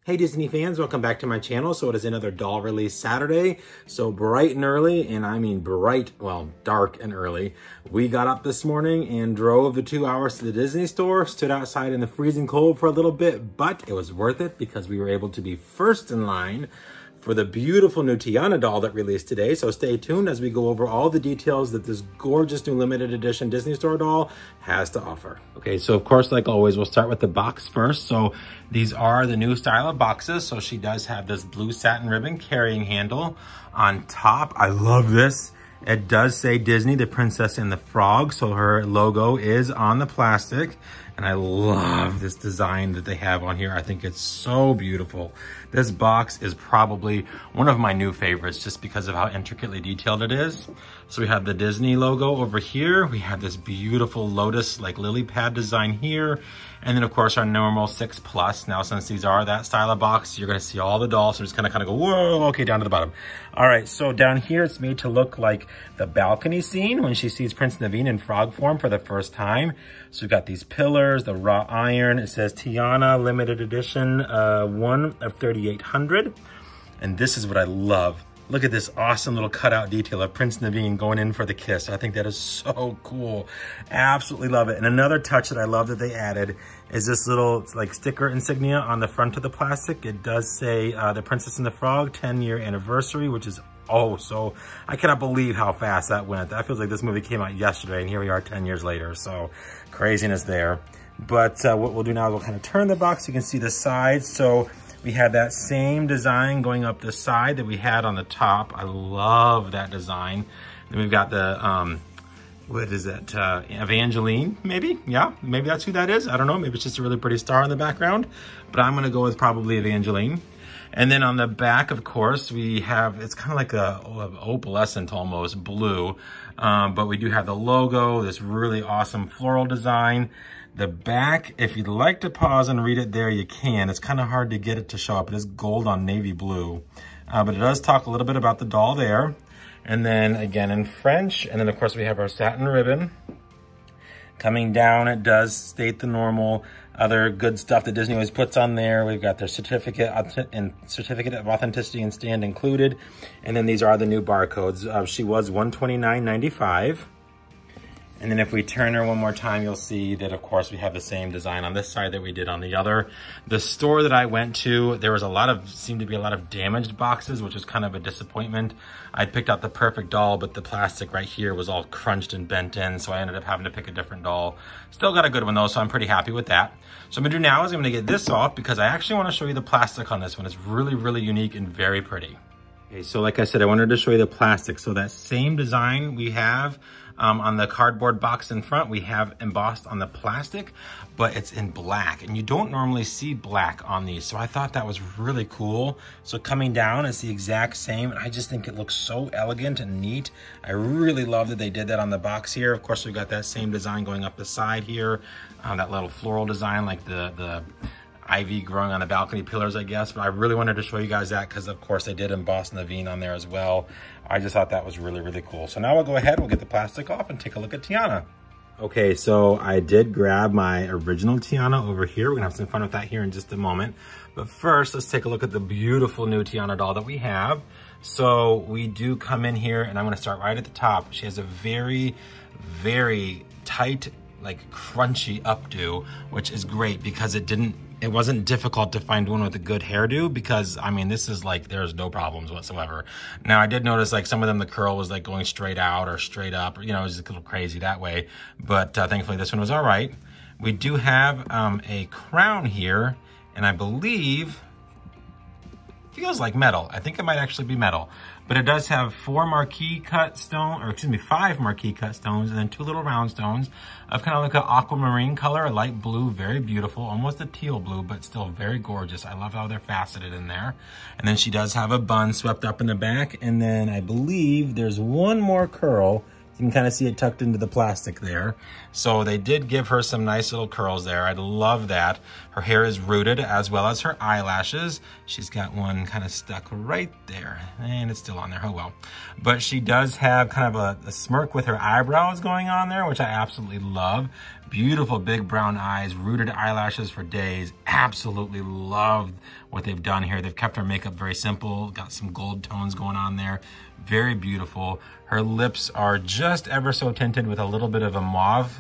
Hey Disney fans, welcome back to my channel. So it is another doll release Saturday. So bright and early, and I mean bright, well, dark and early. We got up this morning and drove the 2 hours to the Disney store, stood outside in the freezing cold for a little bit, but it was worth it because we were able to be first in line for the beautiful new Tiana doll that released today. So stay tuned as we go over all the details that this gorgeous new limited edition Disney Store doll has to offer. Okay, so of course, like always, we'll start with the box first. So these are the new style of boxes. So she does have this blue satin ribbon carrying handle on top. I love this. It does say Disney, the Princess and the Frog. So her logo is on the plastic. And I love this design that they have on here. I think it's so beautiful. This box is probably one of my new favorites just because of how intricately detailed it is. So we have the Disney logo over here. We have this beautiful lotus like lily pad design here. And then of course our normal 6+. Now since these are that style of box, you're gonna see all the dolls. So just kind of go, whoa, okay, down to the bottom. All right, so down here it's made to look like the balcony scene when she sees Prince Naveen in frog form for the first time. So we've got these pillars, the wrought iron. It says Tiana limited edition, 1 of 3,800. And this is what I love. Look at this awesome little cutout detail of Prince Naveen going in for the kiss. I think that is so cool. Absolutely love it. And another touch that I love that they added is this little like sticker insignia on the front of the plastic. It does say the Princess and the Frog 10-year anniversary, which is so I cannot believe how fast that went. That feels like this movie came out yesterday and here we are 10 years later. So craziness there. But what we'll do now is we'll kind of turn the box so you can see the sides. So we have that same design going up the side that we had on the top. I love that design. Then we've got the, what is that, Evangeline, maybe? Yeah, maybe that's who that is. I don't know, maybe it's just a really pretty star in the background, but I'm gonna go with probably Evangeline. And then on the back, of course, we have, it's kind of like a opalescent almost blue, but we do have the logo, this really awesome floral design. The back, if you'd like to pause and read it there, you can. It's kind of hard to get it to show up. It is gold on navy blue, but it does talk a little bit about the doll there. And then again in French, and then of course we have our satin ribbon. Coming down, it does state the normal other good stuff that Disney always puts on there. We've got their certificate of authenticity and stand included. And then these are the new barcodes. She was $129.95. And then if we turn her one more time, you'll see that, of course, we have the same design on this side that we did on the other. The store that I went to, there was seemed to be a lot of damaged boxes, which was kind of a disappointment. I picked out the perfect doll, but the plastic right here was all crunched and bent in, so I ended up having to pick a different doll. Still got a good one though, so I'm pretty happy with that. So what I'm gonna do now is I'm gonna get this off because I actually wanna show you the plastic on this one. It's really, really unique and very pretty. Okay, so like I said, I wanted to show you the plastic. So that same design we have on the cardboard box in front, we have embossed on the plastic, but it's in black. And you don't normally see black on these. So I thought that was really cool. So coming down, it's the exact same. And I just think it looks so elegant and neat. I really love that they did that on the box here. Of course, we've got that same design going up the side here. That little floral design, like the ivy growing on the balcony pillars, I guess. But I really wanted to show you guys that because of course they did emboss Naveen on there as well. I just thought that was really, really cool. So now we'll go ahead, we'll get the plastic off and take a look at Tiana. Okay, so I did grab my original Tiana over here. We're gonna have some fun with that here in just a moment. But first, let's take a look at the beautiful new Tiana doll that we have. So we do come in here and I'm gonna start right at the top. She has a very, very tight, like crunchy updo, which is great because it wasn't difficult to find one with a good hairdo because, I mean, this is like, there's no problems whatsoever. Now, I did notice like some of them, the curl was like going straight out or straight up, or, you know, it was just a little crazy that way. But thankfully this one was all right. We do have a crown here, and I believe, feels like metal. I think it might actually be metal. But it does have 5 marquee cut stones, and then 2 little round stones of kind of like an aquamarine color, a light blue, very beautiful, almost a teal blue, but still very gorgeous. I love how they're faceted in there. And then she does have a bun swept up in the back. And then I believe there's one more curl. You can kind of see it tucked into the plastic there. So they did give her some nice little curls there. I love that. Her hair is rooted as well as her eyelashes. She's got one kind of stuck right there and it's still on there, oh well. But she does have kind of a smirk with her eyebrows going on there, which I absolutely love. beautiful big brown eyes, rooted eyelashes for days. Absolutely love what they've done here. They've kept her makeup very simple, got some gold tones going on there. Very beautiful. Her lips are just ever so tinted with a little bit of a mauve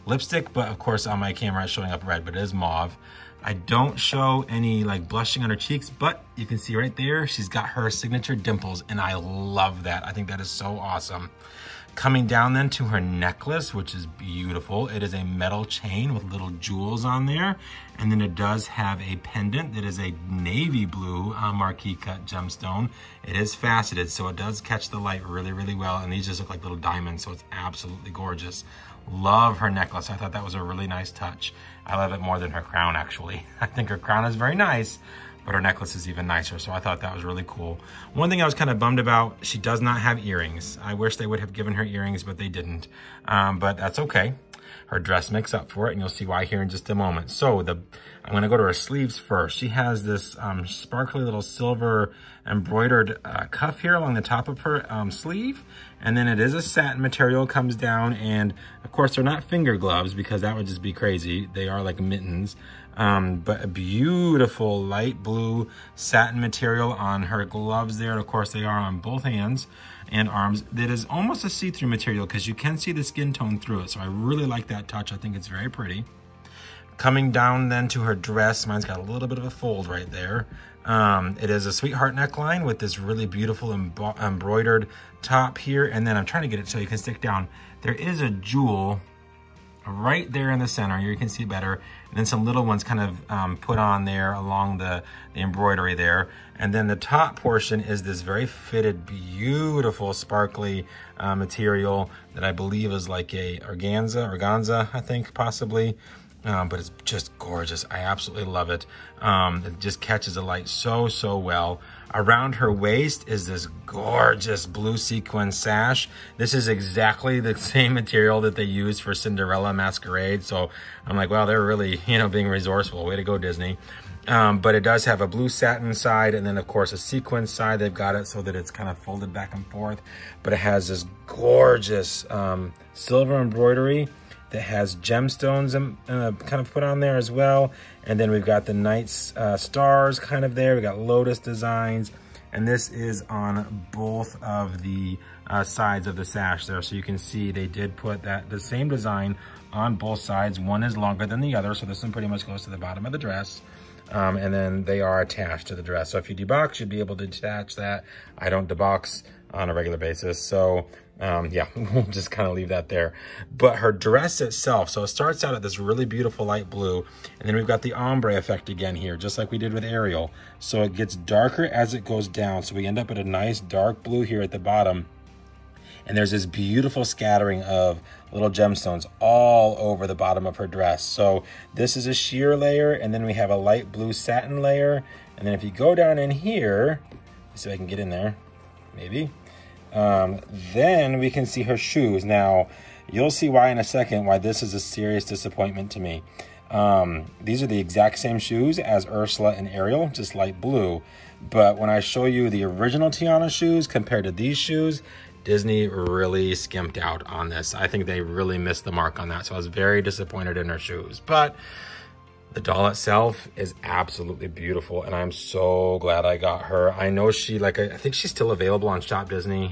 lipstick, but of course on my camera it's showing up red, but it is mauve. I don't show any like blushing on her cheeks, but you can see right there, she's got her signature dimples, and I love that. I think that is so awesome. Coming down then to her necklace, which is beautiful. It is a metal chain with little jewels on there. And then it does have a pendant that is a navy blue marquee cut gemstone. It is faceted, so it does catch the light really, really well. And these just look like little diamonds, so it's absolutely gorgeous. Love her necklace. I thought that was a really nice touch. I love it more than her crown, actually. I think her crown is very nice, but her necklace is even nicer, so I thought that was really cool. One thing I was kind of bummed about, she does not have earrings. I wish they would have given her earrings, but they didn't. But that's okay. Her dress makes up for it, and you'll see why here in just a moment. So I'm gonna go to her sleeves first. She has this sparkly little silver embroidered cuff here along the top of her sleeve. And then it is a satin material, comes down, and of course they're not finger gloves because that would just be crazy. They are like mittens. But a beautiful light blue satin material on her gloves there. And of course they are on both hands and arms. That is almost a see-through material because you can see the skin tone through it. So I really like that touch. I think it's very pretty. Coming down then to her dress, mine's got a little bit of a fold right there. It is a sweetheart neckline with this really beautiful embroidered top here. And then I'm trying to get it so you can stick down. There is a jewel right there in the center. Here you can see better. And then some little ones kind of put on there along the embroidery there. And then the top portion is this very fitted, beautiful, sparkly material that I believe is like a organza, I think, possibly. But it's just gorgeous. I absolutely love it. It just catches the light so, so well. Around her waist is this gorgeous blue sequin sash. This is exactly the same material that they used for Cinderella Masquerade. So I'm like, wow, they're really, being resourceful. Way to go, Disney. But it does have a blue satin side and then of course a sequin side. They've got it so that it's kind of folded back and forth, but it has this gorgeous silver embroidery that has gemstones kind of put on there as well. And then we've got the knight's stars kind of there. We got lotus designs. And this is on both of the sides of the sash there. So you can see they did put the same design on both sides. One is longer than the other. So this one pretty much goes to the bottom of the dress. And then they are attached to the dress. So if you debox, you'd be able to detach that. I don't debox on a regular basis. So yeah, we'll just kind of leave that there. But her dress itself, so it starts out at this really beautiful light blue, and then we've got the ombre effect again here, just like we did with Ariel. So it gets darker as it goes down. So we end up at a nice dark blue here at the bottom. And there's this beautiful scattering of little gemstones all over the bottom of her dress. So this is a sheer layer, and then we have a light blue satin layer. And then if you go down in here, let's see if I can get in there, maybe. Then we can see her shoes. Now, you'll see why in a second, why this is a serious disappointment to me. These are the exact same shoes as Ursula and Ariel, just light blue. But when I show you the original Tiana shoes compared to these shoes, Disney really skimped out on this. I think they really missed the mark on that. So I was very disappointed in her shoes. But the doll itself is absolutely beautiful, and I'm so glad I got her. I know I think she's still available on Shop Disney,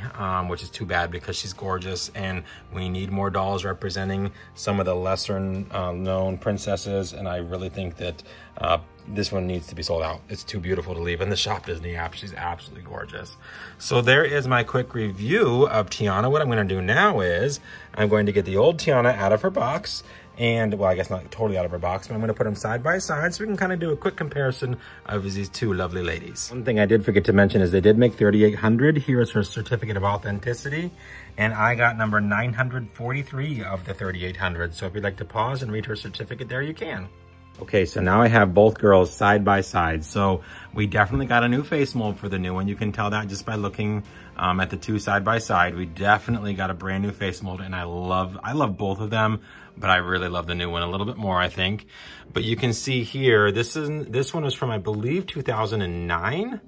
which is too bad because she's gorgeous, and we need more dolls representing some of the lesser known princesses, and I really think that this one needs to be sold out. It's too beautiful to leave in the Shop Disney app. She's absolutely gorgeous. So there is my quick review of Tiana. What I'm gonna do now is I'm going to get the old Tiana out of her box. And, well, I guess not totally out of her box, but I'm going to put them side by side so we can kind of do a quick comparison of these two lovely ladies. One thing I did forget to mention is they did make 3800. Here is her certificate of authenticity. And I got number 943 of the 3800. So if you'd like to pause and read her certificate there, you can. Okay, so now I have both girls side by side. So we definitely got a new face mold for the new one. You can tell that just by looking at the two side by side. We definitely got a brand new face mold, and I love both of them, but I really love the new one a little bit more, I think. But you can see here, this one was from, I believe, 2009.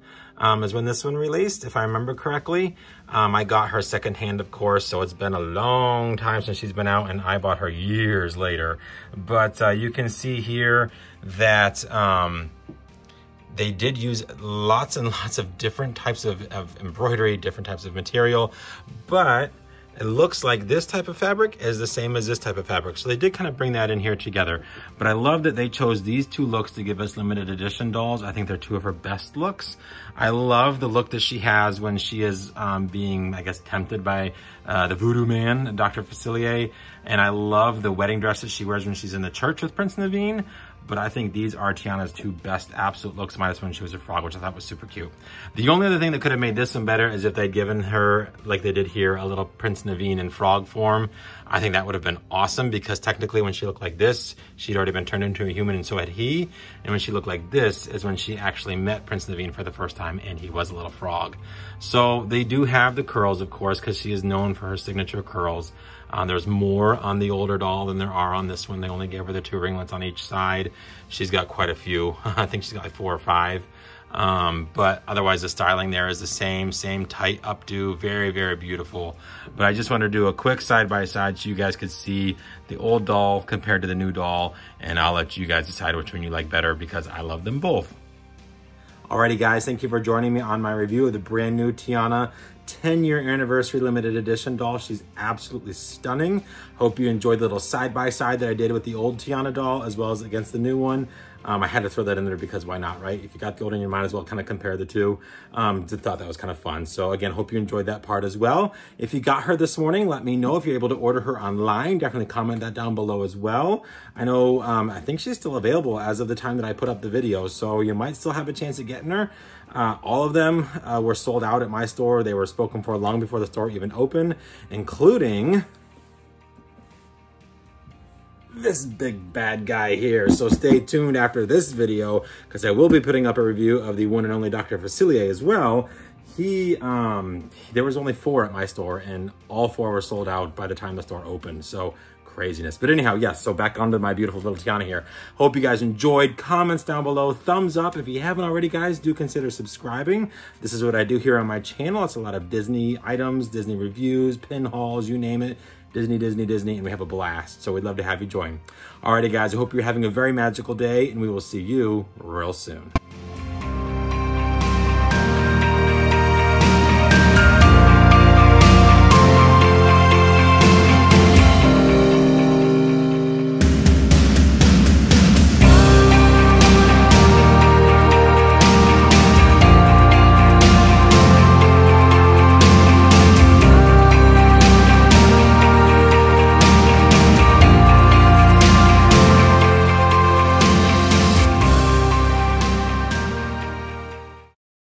Is when this one released, if I remember correctly. I got her secondhand, of course, so it's been a long time since she's been out, and I bought her years later. But you can see here that they did use lots and lots of different types of embroidery, different types of material, but it looks like this type of fabric is the same as this type of fabric. So they did kind of bring that in here together. But I love that they chose these two looks to give us limited edition dolls. I think they're two of her best looks. I love the look that she has when she is being, I guess, tempted by the voodoo man, Dr. Facilier. And I love the wedding dress that she wears when she's in the church with Prince Naveen. But I think these are Tiana's two best absolute looks, minus when she was a frog, which I thought was super cute. The only other thing that could have made this one better is if they'd given her, like they did here, a little Prince Naveen in frog form. I think that would have been awesome, because technically when she looked like this, she'd already been turned into a human, and so had he. And when she looked like this is when she actually met Prince Naveen for the first time, and he was a little frog. So they do have the curls, of course, because she is known for her signature curls. There's more on the older doll than there are on this one. They only gave her the two ringlets on each side. She's got quite a few. I think she's got like 4 or 5. But otherwise the styling there is the same tight updo, very, very beautiful. But I just wanted to do a quick side by side so you guys could see the old doll compared to the new doll, and I'll let you guys decide which one you like better, because I love them both. Alrighty guys, thank you for joining me on my review of the brand new Tiana 10-year anniversary limited edition doll. She's absolutely stunning. Hope you enjoyed the little side-by-side that I did with the old Tiana doll as well as against the new one. I had to throw that in there because why not, right? If you got the old in, you might as well kind of compare the two. Just thought that was kind of fun. So again, hope you enjoyed that part as well. If you got her this morning, let me know. If you're able to order her online, definitely comment that down below as well. I know, I think she's still available as of the time that I put up the video, so you might still have a chance of getting her. All of them were sold out at my store. They were spoken for long before the store even opened, including this big bad guy here. So stay tuned after this video, because I will be putting up a review of the one and only Dr. Facilier as well. There was only 4 at my store, and all 4 were sold out by the time the store opened. So craziness. But anyhow, yes, so back onto my beautiful little Tiana here. Hope you guys enjoyed. Comments down below, thumbs up. If you haven't already, guys, do consider subscribing. This is what I do here on my channel. It's a lot of Disney items, Disney reviews, pin hauls, you name it. Disney, Disney, Disney, and we have a blast. So we'd love to have you join. Alrighty, guys, I hope you're having a very magical day, and we will see you real soon.